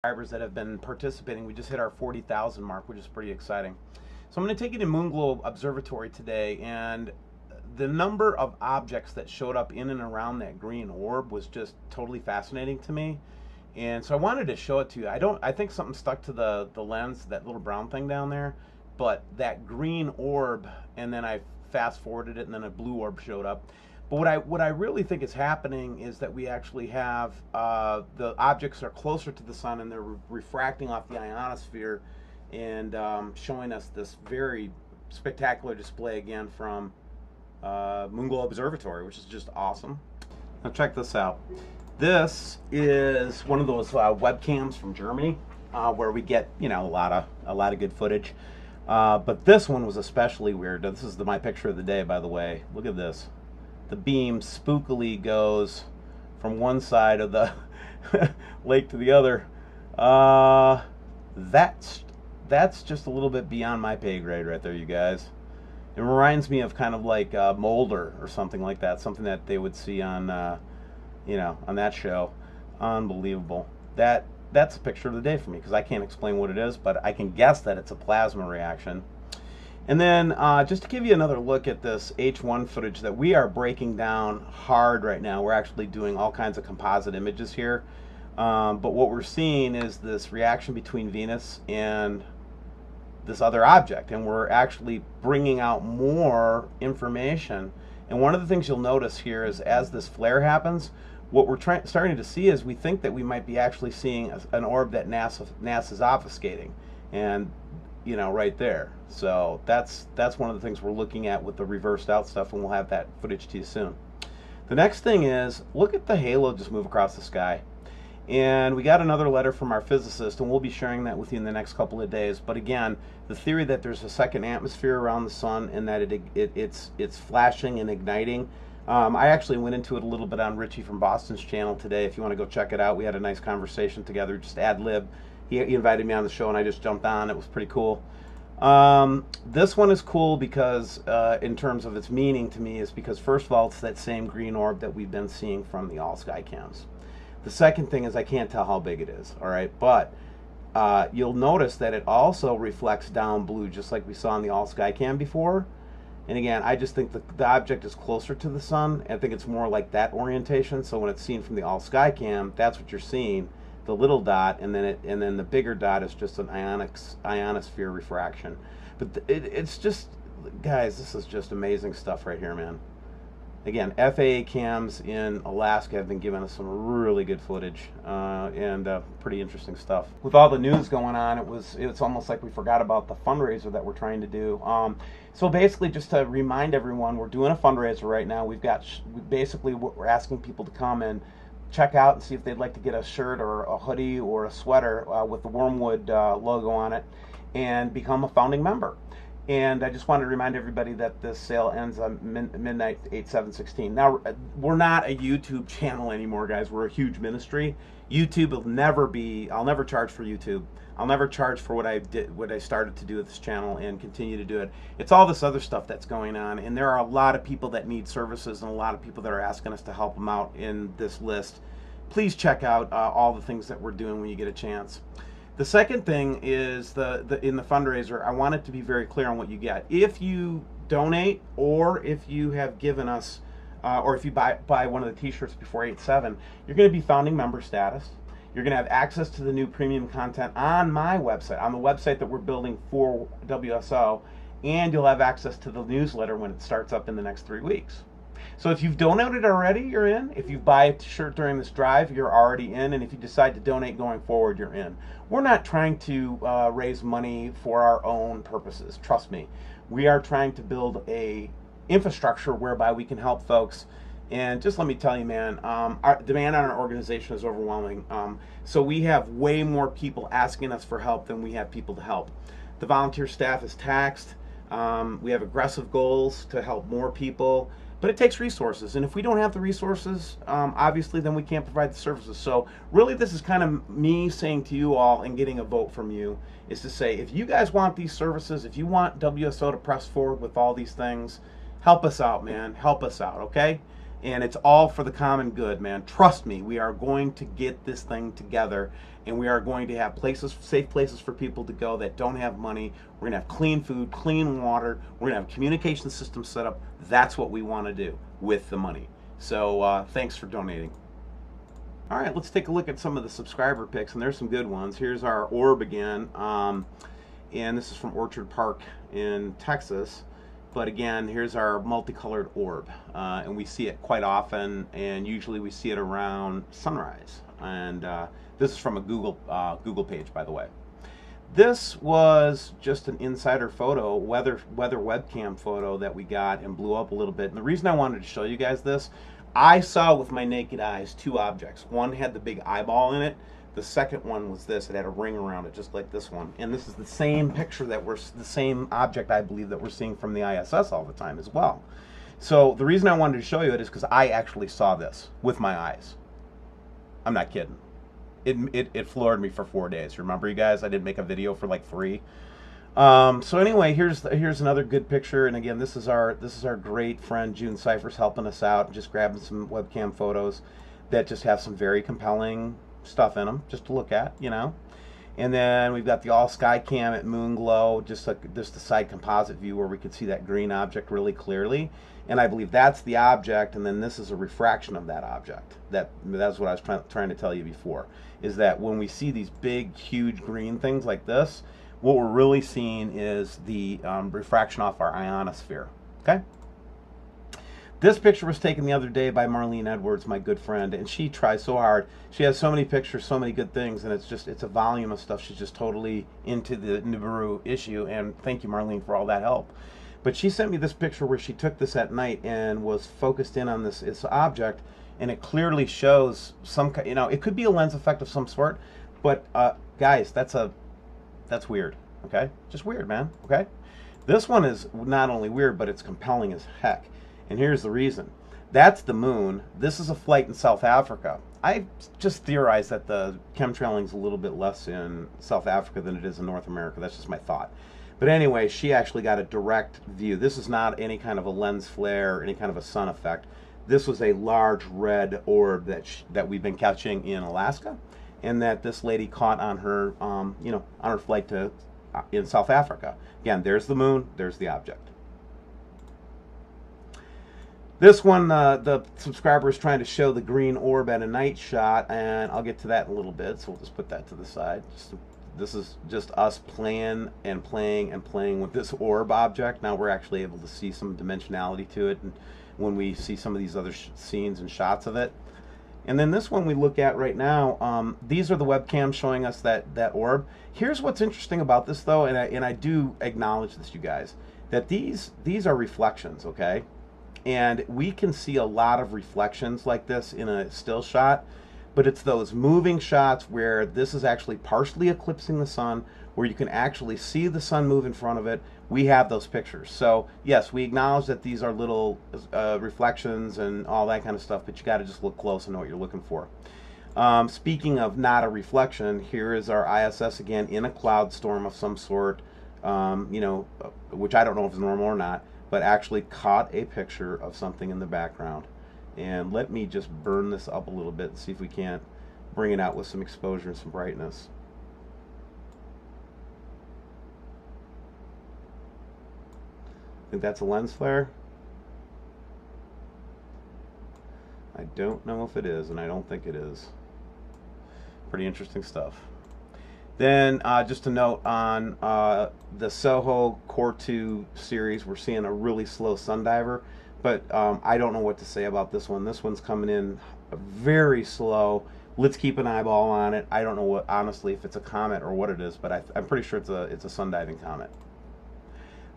Subscribers that have been participating. We just hit our 40,000 mark, which is pretty exciting. So I'm going to take you to Moonglow Observatory today, and the number of objects that showed up in and around that green orb was just totally fascinating to me. And so I wanted to show it to you. I think something stuck to the lens, that little brown thing down there, but that green orb, and then I fast forwarded it, and then a blue orb showed up. But what I really think is happening is that we actually have the objects are closer to the sun, and they're refracting off the ionosphere, and showing us this very spectacular display again from Moonglow Observatory, which is just awesome. Now check this out. This is one of those webcams from Germany where we get a lot of good footage. But this one was especially weird. This is my picture of the day, by the way. Look at this. The beam spookily goes from one side of the lake to the other. That's just a little bit beyond my pay grade right there, you guys. It reminds me of kind of like Mulder or something like that, something that they would see on, on that show. Unbelievable. That's a picture of the day for me, because I can't explain what it is, but I can guess that it's a plasma reaction. And then just to give you another look at this H1 footage that we are breaking down hard right now. We're actually doing all kinds of composite images here. But what we're seeing is this reaction between Venus and this other object. And we're actually bringing out more information. And one of the things you'll notice here is as this flare happens, what we're starting to see is we think that we might be actually seeing an orb that NASA's obfuscating. And right there. So that's one of the things we're looking at with the reversed out stuff, and we'll have that footage to you soon. The next thing is, look at the halo just move across the sky. And we got another letter from our physicist, and we'll be sharing that with you in the next couple of days. But again, the theory that there's a second atmosphere around the sun and that it's flashing and igniting. I actually went into it a little bit on Richie from Boston's channel today. If you want to go check it out, we had a nice conversation together, just ad lib. He invited me on the show, and I just jumped on. It was pretty cool. This one is cool because, in terms of its meaning to me, is because, first of all, it's that same green orb that we've been seeing from the all sky cams. The second thing is I can't tell how big it is, all right? But you'll notice that it also reflects down blue, just like we saw in the all sky cam before. And again, I just think the object is closer to the sun. I think it's more like that orientation. So when it's seen from the all sky cam, that's what you're seeing. The little dot, and then the bigger dot is just an ionosphere refraction. But it's just, guys, this is just amazing stuff right here, man. Again, FAA cams in Alaska have been giving us some really good footage and pretty interesting stuff. With all the news going on, it's almost like we forgot about the fundraiser that we're trying to do. So basically, just to remind everyone, we're doing a fundraiser right now. We're asking people to come and check out and see if they'd like to get a shirt or a hoodie or a sweater with the Wormwood logo on it and become a founding member. And I just wanted to remind everybody that this sale ends on midnight 8/7/16. Now, we're not a YouTube channel anymore, guys. We're a huge ministry. YouTube will never be, I'll never charge for YouTube. I'll never charge for what I started to do with this channel and continue to do it. It's all this other stuff that's going on, and there are a lot of people that need services and a lot of people that are asking us to help them out in this list. Please check out all the things that we're doing when you get a chance. The second thing is in the fundraiser, I want it to be very clear on what you get. If you donate, or if you have given us, or if you buy one of the t-shirts before 8/7, you're going to be founding member status. You're going to have access to the new premium content on my website, on the website that we're building for WSO, and you'll have access to the newsletter when it starts up in the next 3 weeks. So if you've donated already, you're in. If you buy a shirt during this drive, you're already in. And if you decide to donate going forward, you're in. We're not trying to raise money for our own purposes. Trust me. We are trying to build a infrastructure whereby we can help folks. And just let me tell you, man, our demand on our organization is overwhelming. So we have way more people asking us for help than we have people to help. The volunteer staff is taxed. We have aggressive goals to help more people. But it takes resources, and if we don't have the resources, obviously then we can't provide the services. So really this is kind of me saying to you all and getting a vote from you, is to say, if you guys want these services, if you want WSO to press forward with all these things, help us out, man. Help us out, okay? And it's all for the common good, man. Trust me, we are going to get this thing together, and we are going to have places, safe places for people to go that don't have money. We're going to have clean food, clean water. We're going to have communication systems set up. That's what we want to do with the money. So thanks for donating. All right, let's take a look at some of the subscriber picks, and there's some good ones. Here's our orb again, and this is from Orchard Park in Texas. But again, here's our multicolored orb, and we see it quite often, and usually we see it around sunrise. And this is from a Google page, by the way. This was just an insider photo, weather webcam photo that we got and blew up a little bit. And the reason I wanted to show you guys this, I saw with my naked eyes two objects. One had the big eyeball in it. The second one was this. It had a ring around it, just like this one. And this is the same picture the same object, I believe, that we're seeing from the ISS all the time as well. So the reason I wanted to show you it is because I actually saw this with my eyes. I'm not kidding. It floored me for 4 days. Remember, you guys? I did make a video for like 3. So anyway, here's another good picture. And again, this is our great friend June Cyphers helping us out, just grabbing some webcam photos that just have some very compelling stuff in them, just to look at, you know. And then we've got the all sky cam at Moon Glow, just the side composite view where we could see that green object really clearly. And I believe that's the object, and then this is a refraction of that object. That's what I was trying to tell you before, is that when we see these big, huge green things like this, what we're really seeing is the refraction off our ionosphere. Okay. This picture was taken the other day by Marlene Edwards, my good friend, and she tries so hard. She has so many pictures, so many good things, and it's a volume of stuff. She's just totally into the Nibiru issue, and thank you, Marlene, for all that help. But she sent me this picture where she took this at night and was focused in on this object, and it clearly shows some, you know, it could be a lens effect of some sort, but guys, that's weird, okay? Just weird, man, okay? This one is not only weird, but it's compelling as heck. And here's the reason. That's the moon. This is a flight in South Africa. I just theorized that the chemtrailing is a little bit less in South Africa than it is in North America. That's just my thought. But anyway, she actually got a direct view. This is not any kind of a lens flare or any kind of a sun effect. This was a large red orb that we've been catching in Alaska, and that this lady caught on her, you know, on her flight to in South Africa. Again, there's the moon. There's the object. This one, the subscriber is trying to show the green orb at a night shot, and I'll get to that in a little bit, so we'll just put that to the side. This is just us playing and playing and playing with this orb object. Now we're actually able to see some dimensionality to it, and when we see some of these other scenes and shots of it. And then this one we look at right now, these are the webcams showing us that orb. Here's what's interesting about this, though, and I do acknowledge this, you guys, that these are reflections, okay? And we can see a lot of reflections like this in a still shot, but it's those moving shots where this is actually partially eclipsing the sun, where you can actually see the sun move in front of it. We have those pictures. So yes, we acknowledge that these are little reflections and all that kind of stuff, but you got to just look close and know what you're looking for. Speaking of not a reflection, here is our ISS again in a cloud storm of some sort, you know, which I don't know if it's normal or not, but actually caught a picture of something in the background. And let me just burn this up a little bit and see if we can't bring it out with some exposure and some brightness. Think that's a lens flare? I don't know if it is, and I don't think it is. Pretty interesting stuff. Then just a note on the Soho Core 2 series, we're seeing a really slow sundiver, but I don't know what to say about this one. This one's coming in very slow. Let's keep an eyeball on it. I don't know what, honestly, if it's a comet or what it is, but I'm pretty sure it's a sundiving comet.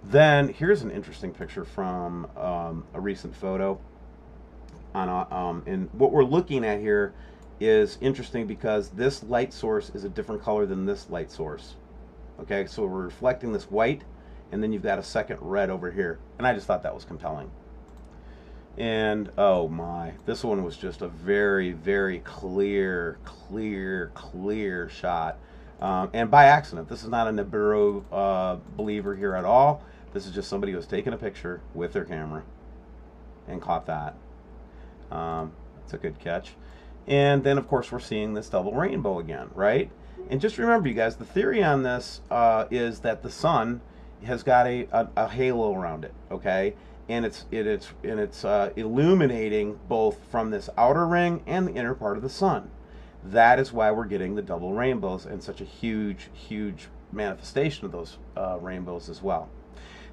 Then here's an interesting picture from a recent photo. And what we're looking at here is interesting because this light source is a different color than this light source. Okay, so we're reflecting this white, and then you've got a second red over here. And I just thought that was compelling. And oh my, this one was just a very, very clear shot. And by accident. This is not a Nibiru believer here at all. This is just somebody who was taking a picture with their camera and caught that. That's a good catch. And then, of course, we're seeing this double rainbow again, right? And just remember, you guys, the theory on this is that the sun has got a halo around it, okay? And it's illuminating both from this outer ring and the inner part of the sun. That is why we're getting the double rainbows and such a huge, huge manifestation of those rainbows as well.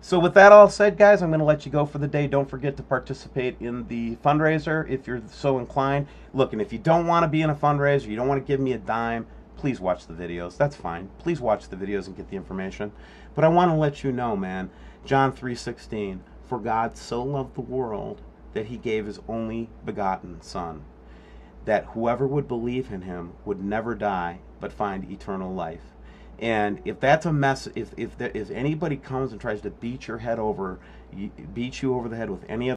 So with that all said, guys, I'm going to let you go for the day. Don't forget to participate in the fundraiser if you're so inclined. Look, and if you don't want to be in a fundraiser, you don't want to give me a dime, please watch the videos. That's fine. Please watch the videos and get the information. But I want to let you know, man, John 3:16, for God so loved the world that he gave his only begotten Son, that whoever would believe in him would never die but find eternal life. And if that's a mess, if anybody comes and tries to beat you over the head with any of